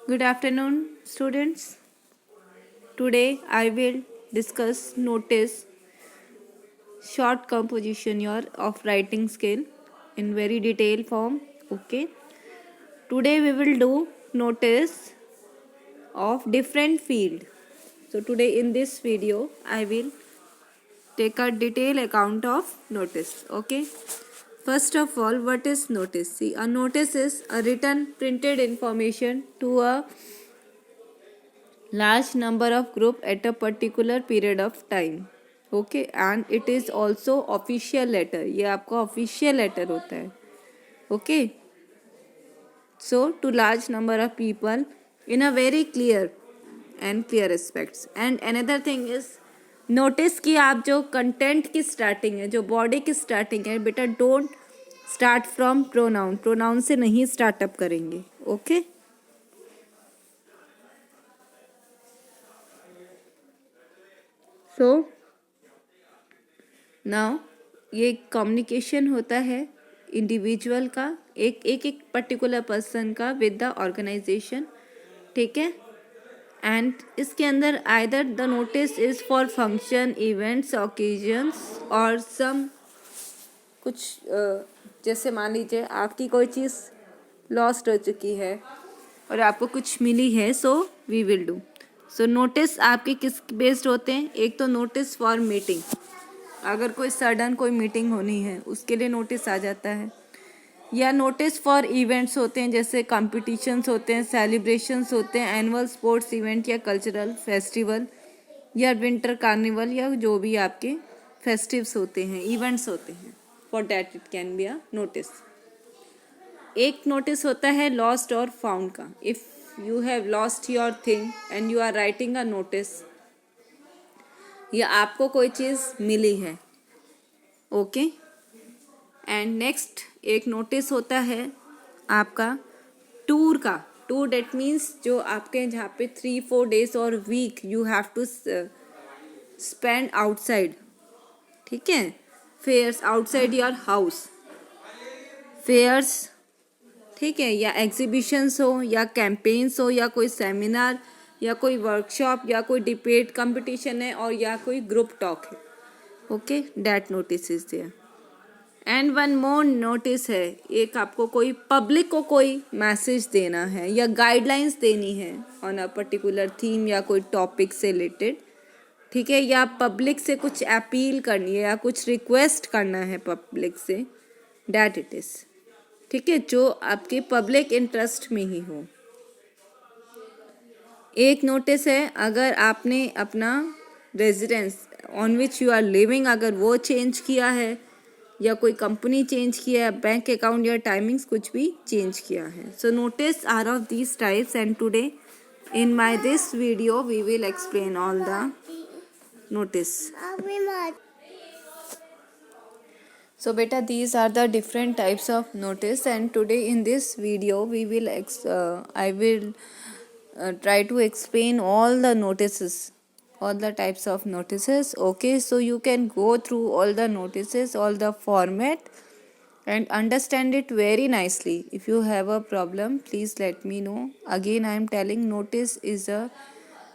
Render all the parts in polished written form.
Good afternoon, students. Today I will discuss notice short composition of writing skill in very detailed form. Okay. Today we will do notice of different field. So today in this video I will take a detailed account of notice. Okay. First of all, what is notice? See, a notice is a written printed information to a large number of group at a particular period of time. Okay, and it is also official letter. ये आपका official letter होता है. Okay, so to large number of people in a very clear and clear aspects. And another thing is notice कि आप जो content की starting है, जो body की starting है, बेटा don't start from pronoun. Pronoun से नहीं start up करेंगे. Okay. सो नाउ ये कम्युनिकेशन होता है इंडिविजुअल का एक पर्टिकुलर पर्सन का विद द ऑर्गेनाइजेशन. ठीक है. एंड इसके अंदर either the notice is for function events occasions और सम कुछ जैसे मान लीजिए आपकी कोई चीज़ लॉस्ट हो चुकी है और आपको कुछ मिली है. So we will do. So notice आपके किस बेस्ड होते हैं? एक तो नोटिस फॉर मीटिंग, अगर कोई सडन कोई मीटिंग होनी है उसके लिए नोटिस आ जाता है. या नोटिस फॉर इवेंट्स होते हैं, जैसे कॉम्पिटिशन्स होते हैं, सेलिब्रेशंस होते हैं, एनुअल स्पोर्ट्स इवेंट या कल्चरल फेस्टिवल या विंटर कार्निवल या जो भी आपके फेस्टिव्स होते हैं, इवेंट्स होते हैं. For that it can be a notice. एक नोटिस होता है लॉस्ट और फाउंड का. If you have lost your thing and you are writing a notice, या आपको कोई चीज़ मिली है. ओके. एंड नेक्स्ट एक नोटिस होता है आपका टूर का. टूर डेट मीन्स जो आपके जहाँ पे 3-4 days और week you have to spend outside. ठीक है. Fairs outside your house, fairs. ठीक है. या एग्जीबिशंस हो या कैंपेन्स हो या कोई सेमिनार या कोई वर्कशॉप या कोई डिबेट कंपटीशन है और या कोई ग्रुप टॉक है. Okay. That notice is there. And one more notice है, एक आपको कोई पब्लिक को कोई मैसेज देना है या गाइडलाइंस देनी है ऑन अ पर्टिकुलर थीम या कोई टॉपिक से रिलेटेड. ठीक है. या पब्लिक से कुछ अपील करनी है या कुछ रिक्वेस्ट करना है पब्लिक से. That it is. ठीक है. जो आपके पब्लिक इंटरेस्ट में ही हो. एक नोटिस है अगर आपने अपना residence on which you are living अगर वो चेंज किया है या कोई कंपनी चेंज किया है, बैंक अकाउंट या टाइमिंग्स कुछ भी चेंज किया है. So notice are of these types and today in my this video we will explain all the notice. So beta, these are the different types of notice, and today in this video we will I will try to explain all the notices, all the types of notices. Okay, so you can go through all the notices, all the format, and understand it very nicely. If you have a problem, please let me know. Again, I am telling notice is a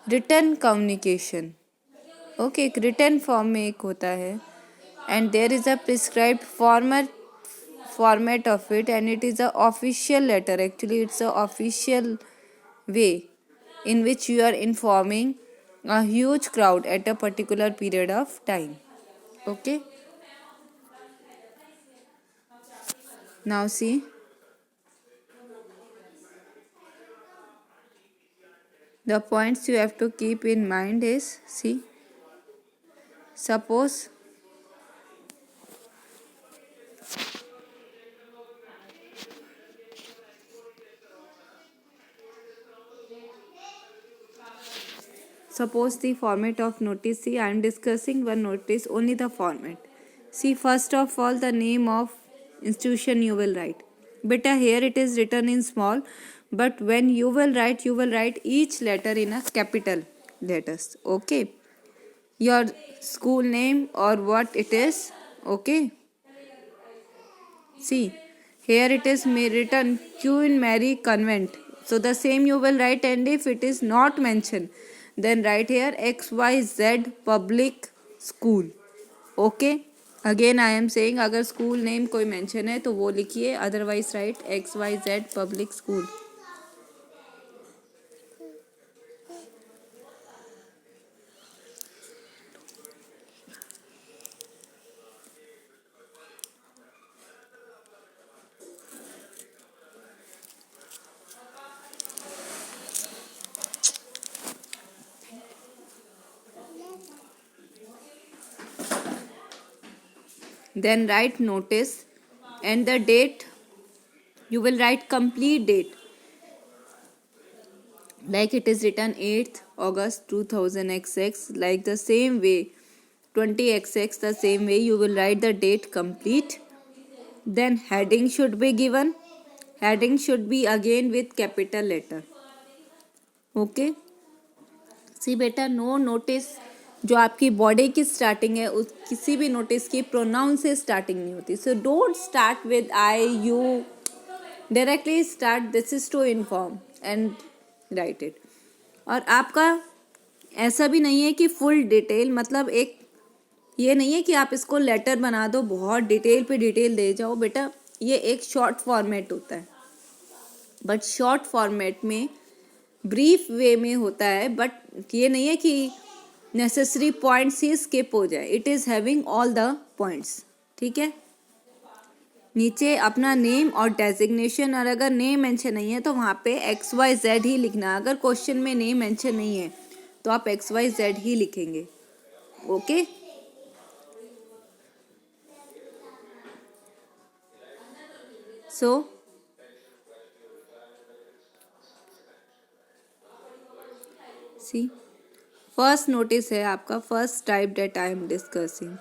written communication. Okay, written form में एक होता है. And there is a prescribed format of it, and it is a official letter. Actually, it's a official way in which you are informing a huge crowd at a particular period of time. Okay. Now see. The points you have to keep in mind is, see, suppose the format of notice. See, I am discussing one notice, only the format. See, first of all, the name of institution you will write. Beta, here it is written in small, but when you will write each letter in a capital letters. Okay. Your school name or what it is. Okay. See, here it is written Queen Mary Convent. So the same you will write, and if it is not mentioned, then write here XYZ public school. Okay. Again I am saying, अगर school name कोई mention है तो वो लिखिए, otherwise right XYZ public school. Then write notice and the date. You will write complete date, like it is written 8th August 2000XX, like the same way 20XX, the same way you will write the date complete. Then heading should be given. Heading should be again with capital letter. Okay. सी बेटा, no notice, जो आपकी body की starting है उस किसी भी notice की pronoun से स्टार्टिंग नहीं होती. So don't start with I you, directly start this is to inform and write it. और आपका ऐसा भी नहीं है कि फुल डिटेल, मतलब एक ये नहीं है कि आप इसको लेटर बना दो, बहुत डिटेल पे डिटेल दे जाओ. बेटा ये एक शॉर्ट फॉर्मेट होता है, बट शॉर्ट फॉर्मेट में ब्रीफ वे में होता है, बट ये नहीं है कि नेसेसरी पॉइंट्स ही स्किप हो जाए. It is having all the points. ठीक है. नीचे अपना नेम और डेजिग्नेशन, और अगर नेम मेंशन नहीं है तो वहाँ पे XYZ ही लिखना. अगर क्वेश्चन में नेम मेंशन नहीं है तो आप XYZ ही लिखेंगे. Okay. So see, first notice है आपका, first type that I am discussing.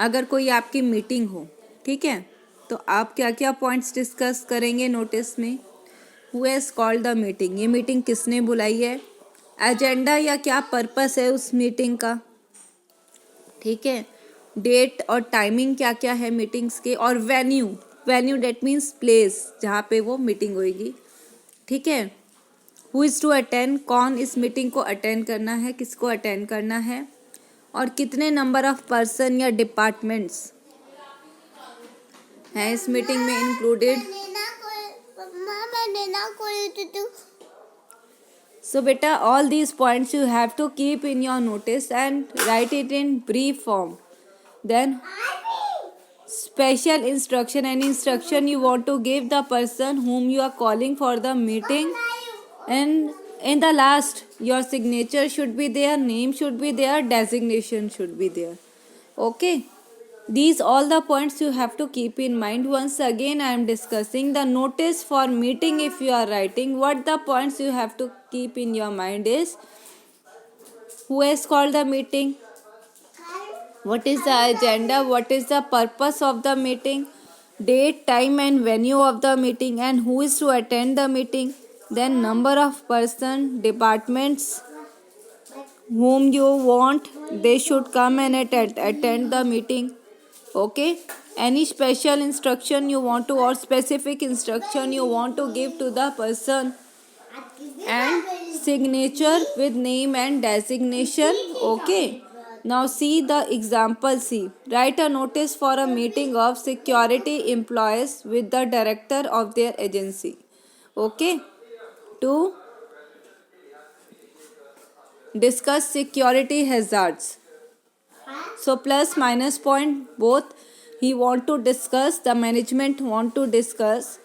अगर कोई आपकी मीटिंग हो, ठीक है, तो आप क्या क्या पॉइंट्स डिस्कस करेंगे नोटिस में. Who has called the meeting, ये मीटिंग किसने बुलाई है, एजेंडा या क्या पर्पस है उस मीटिंग का. ठीक है. डेट और टाइमिंग क्या क्या है मीटिंग्स के, और venue. Venue that means place जहाँ पे वो मीटिंग होएगी. ठीक है. हु इज़ टू अटेंड, कौन इस मीटिंग को अटेंड करना है, किसको अटेंड करना है, और कितने नंबर ऑफ पर्सन या डिपार्टमेंट्स हैं इस मीटिंग में इंक्लूडेड. सो बेटा all these points you have to keep in your notice and write it in brief form. Then special instruction and instruction you want to give the person whom you are calling for the meeting, and in the last your signature should be there, name should be there, designation should be there. Okay, these all the points you have to keep in mind. Once again I am discussing the notice for meeting. If you are writing, what the points you have to keep in your mind is who has called the meeting, what is the agenda, what is the purpose of the meeting, date, time and venue of the meeting, and who is to attend the meeting. Then number of person, departments whom you want they should come and attend the meeting. Okay. Any special instruction you want to, or specific instruction you want to give to the person, and signature with name and designation. Okay. Now see the example C. Write a notice for a meeting of security employees with the director of their agency. Okay. To discuss security hazards. So plus minus point both. He want to discuss, the management want to discuss,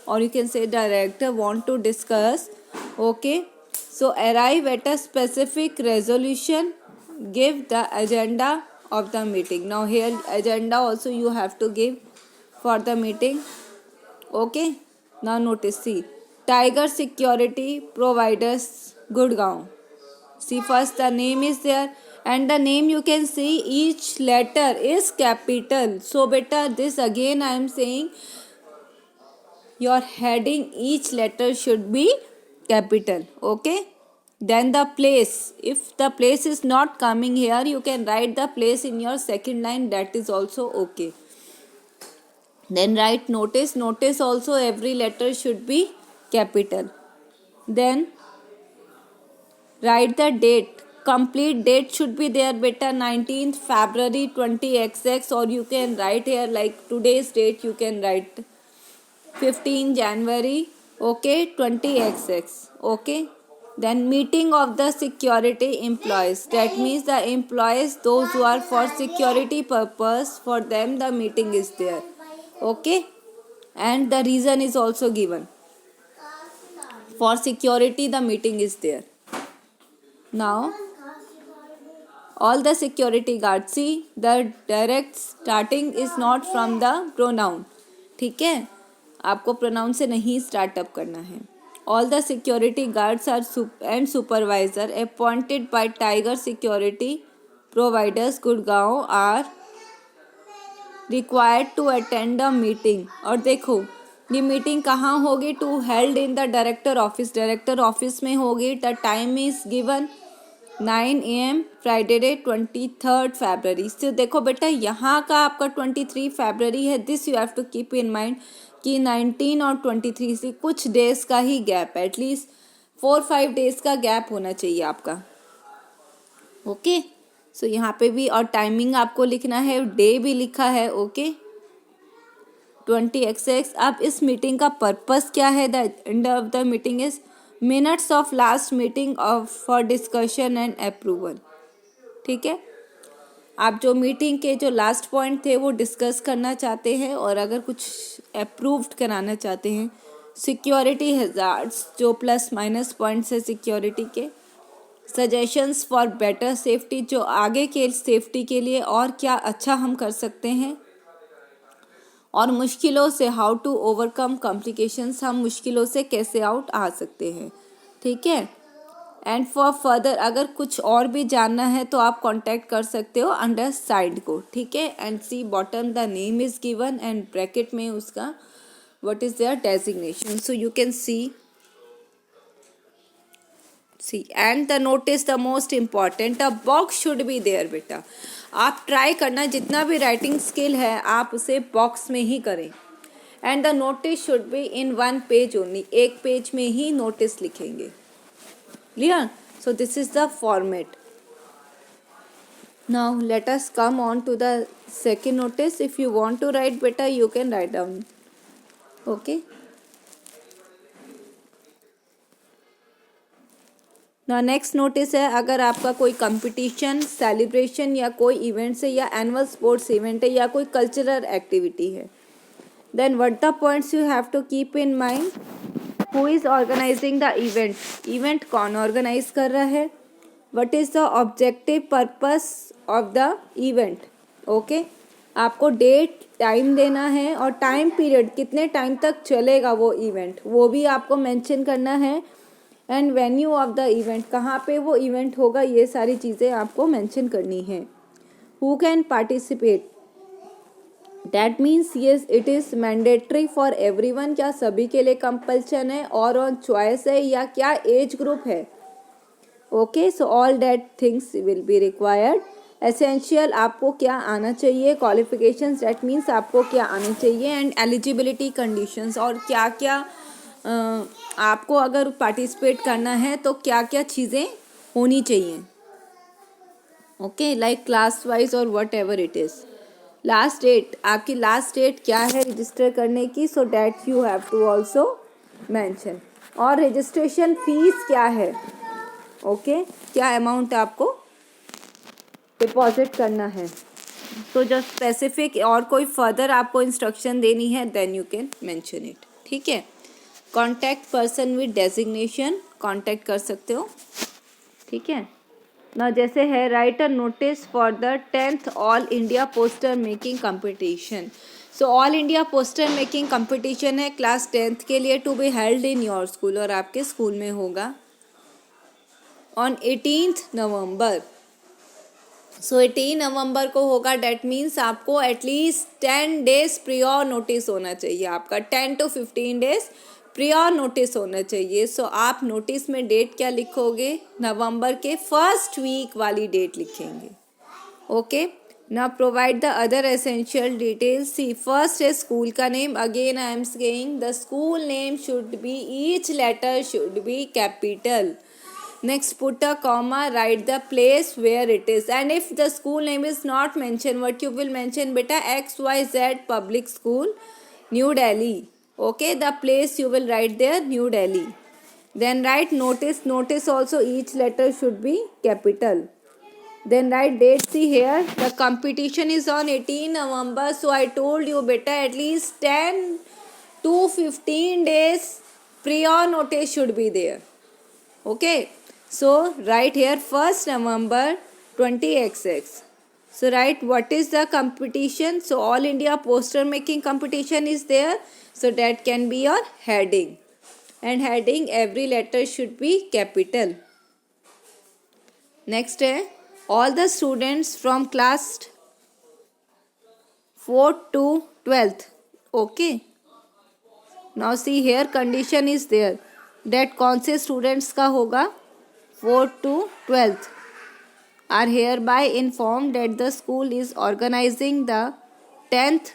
or you can say director want to discuss. Okay. So arrive at a specific resolution. Give the agenda of the meeting. Now here agenda also you have to give for the meeting. Okay. Now notice see, Tiger Security Providers Gurgaon. See first the name is there, and the name you can see each letter is capital. So beta this again I am saying your heading, each letter should be capital. Okay. Then the place, if the place is not coming here, you can write the place in your second line, that is also okay. Then write notice. Notice also every letter should be capital. Then write the date. Complete date should be there beta, 19th February 20XX, or you can write here like today's date, you can write 15 January, okay, 20XX, okay. Then meeting of the security employees, that means the employees, those who are for security purpose, for them the meeting is there, okay. And the reason is also given, for security the meeting is there. Now all the security guards, see the direct starting is not from the pronoun, ठीक है, आपको pronoun से नहीं startup करना है. All the security guards are and supervisor appointed by Tiger Security Providers Gurgaon are required to attend the meeting. और देखो ये मीटिंग कहाँ होगी, to held in the director office, director office में होगी. The time is given 9 AM Friday 23 February. तो देखो बेटा यहाँ का आपका 23 फरवरी है. This you have to keep in mind कि 19 और 23 से कुछ डेज का ही गैप, एटलीस्ट 4-5 डेज का गैप होना चाहिए आपका, ओके. सो यहाँ पे भी और टाइमिंग आपको लिखना है, डे भी लिखा है, ओके. 20XX. अब इस मीटिंग का पर्पस क्या है, the end of the meeting is minutes of last meeting of for discussion and approval, ठीक है. आप जो मीटिंग के जो लास्ट पॉइंट थे वो डिस्कस करना चाहते हैं और अगर कुछ अप्रूव्ड कराना चाहते हैं. सिक्योरिटी हैजार्ड्स, जो प्लस माइनस पॉइंट्स है सिक्योरिटी के. सजेशंस फॉर बेटर सेफ्टी, जो आगे के सेफ्टी के लिए और क्या अच्छा हम कर सकते हैं. और मुश्किलों से, हाउ टू ओवरकम कॉम्प्लिकेशंस, हम मुश्किलों से कैसे आउट आ सकते हैं, ठीक है. एंड फॉर फर्दर, अगर कुछ और भी जानना है तो आप कांटेक्ट कर सकते हो अंडर साइड को, ठीक है. And see bottom the name is given and bracket में उसका what is their designation. So you can see and the notice the most important, the box should be there बेटा. आप ट्राई करना जितना भी राइटिंग स्किल है आप उसे बॉक्स में ही करें. And the notice should be in 1 page only, एक पेज में ही नोटिस लिखेंगे. Clear? So this is the format. Now let us come on to the second notice. If you want to write better, you can write down. Okay. Now next notice है, अगर आपका कोई competition, celebration या कोई events है या annual sports event है या कोई कल्चरल एक्टिविटी है, then what the points you have to keep in mind. Who is organizing the event, event कौन ऑर्गेनाइज कर रहा है. What is the objective purpose of the event, okay. आपको date, time देना है और टाइम पीरियड, कितने टाइम तक चलेगा वो इवेंट, वो भी आपको मेंशन करना है. And venue of the event, कहाँ पे वो इवेंट होगा, ये सारी चीज़ें आपको मेंशन करनी है. Who can participate, that means yes it is mandatory for everyone, क्या सभी के लिए कंपल्शन है और ऑन चॉइस है या क्या एज ग्रुप है, okay. So all that things will be required. Essential, आपको क्या आना चाहिए. क्वालिफिकेशंस, दैट मीन्स आपको क्या आना चाहिए. एंड एलिजिबिलिटी कंडीशंस, और क्या क्या आपको अगर पार्टिसिपेट करना है तो क्या क्या चीज़ें होनी चाहिए, ओके, लाइक क्लास वाइज और whatever it is. Last date, आपकी लास्ट डेट क्या है रजिस्टर करने की, so that you have to also mention. और रजिस्ट्रेशन फीस क्या है, ओके, क्या अमाउंट आपको डिपॉजिट करना है. तो जो स्पेसिफिक और कोई फर्दर आपको इंस्ट्रक्शन देनी है then you can mention it, ठीक है. Contact person with designation, contact कर सकते हो, ठीक है ना. जैसे है write a notice for the 10th all India poster making competition. So all India poster making competition है क्लास 10th के लिए, to be held in your school, और आपके स्कूल में होगा ऑन 18th नवंबर. सो 18 नवंबर को होगा. डैट मीन्स आपको एटलीस्ट 10 डेज प्रियोर नोटिस होना चाहिए. आपका 10 to 15 डेज प्रियोर नोटिस होना चाहिए. सो आप नोटिस में डेट क्या लिखोगे, नवंबर के फर्स्ट वीक वाली डेट लिखेंगे, okay. Now provide the other essential details. See, first is school का name. Again I am saying the school name should be, each letter should be capital. Next, put a comma, write the place where it is. And if the school name is not mentioned, what you will mention, beta, XYZ Public School, New Delhi. Okay, the place you will write there, New Delhi. Then write notice. Notice also each letter should be capital. Then write date. See here, the competition is on 18 November. So I told you, beta, at least 10 to 15 days prior notice should be there. Okay. So write here 1st November 20XX. So write what is the competition. So All India poster making competition is there. So that can be your heading. And heading, every letter should be capital. Next है, all the students from class 4th to 12th. Okay. Now see here, condition is there that कौन से students का होगा, 4th to 12th are hereby informed that the school is organizing the 10th.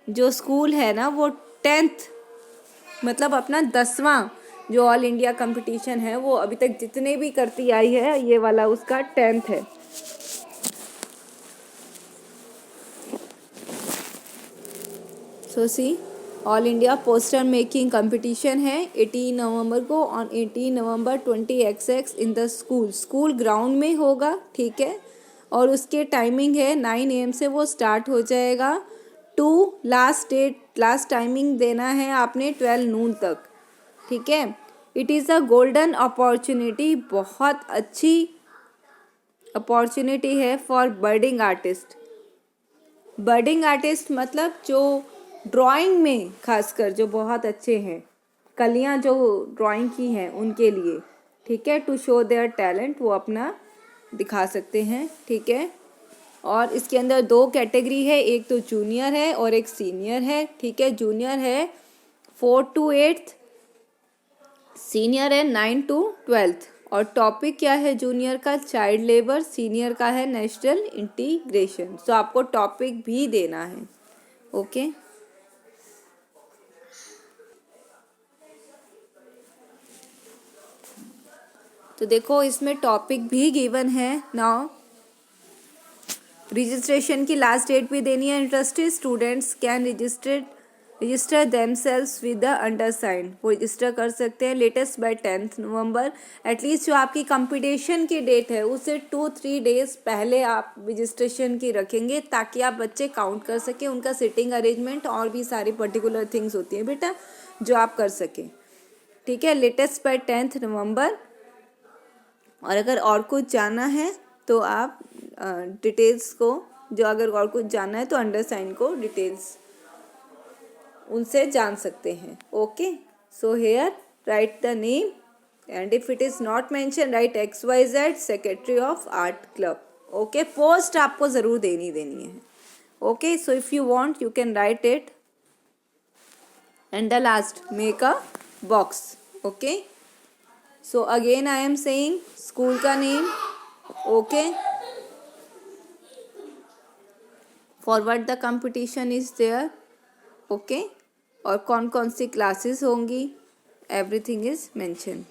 जो school है ना वो 10th मतलब अपना 10वां जो ऑल इंडिया कंपटीशन है वो अभी तक जितने भी करती आई है, ये वाला उसका 10th है. So see, all India poster making competition है 18 नवंबर को, on 18 November 20XX in the school ground में होगा. ठीक है. और उसके टाइमिंग है 9 AM से वो स्टार्ट हो जाएगा टू लास्ट टाइमिंग देना है आपने 12 नून तक. ठीक है. It is a golden opportunity, बहुत अच्छी अपॉर्चुनिटी है फॉर बर्डिंग आर्टिस्ट. बर्डिंग आर्टिस्ट मतलब जो ड्राइंग में खासकर जो बहुत अच्छे हैं, कलियां जो ड्राइंग की हैं उनके लिए. ठीक है. टू शो देयर टैलेंट, वो अपना दिखा सकते हैं. ठीक है. और इसके अंदर 2 कैटेगरी है, एक तो जूनियर है और एक सीनियर है. ठीक है. जूनियर है 4th to 8th, सीनियर है 9th to 12th. और टॉपिक क्या है जूनियर का, चाइल्ड लेबर. सीनियर का है नेशनल इंटीग्रेशन. सो आपको टॉपिक भी देना है. ओके. तो देखो इसमें टॉपिक भी गिवन है. नाउ रजिस्ट्रेशन की लास्ट डेट भी देनी है. Interested students can register themselves with the undersigned. वो रजिस्टर कर सकते हैं latest by 10th November. At least जो आपकी कंपटीशन की डेट है उससे 2-3 डेज पहले आप रजिस्ट्रेशन की रखेंगे ताकि आप बच्चे काउंट कर सकें. उनका सिटिंग अरेंजमेंट और भी सारी पर्टिकुलर थिंग्स होती हैं बेटा जो आप कर सकें. ठीक है. लेटेस्ट बाय 10th नवंबर. और अगर और कुछ जानना है तो आप डिटेल्स को, जो अगर और कुछ जानना है तो अंडरसाइन को डिटेल्स उनसे जान सकते हैं. Okay. So here write the name and if it is not mention write XYZ secretary of art club. Okay. Post आपको ज़रूर देनी है. Okay. So if you want you can write it. And the last, make a box. Okay. So again I am saying school का name. Okay. For what the competition is there. Okay. और कौन कौन सी classes होंगी, everything is mention.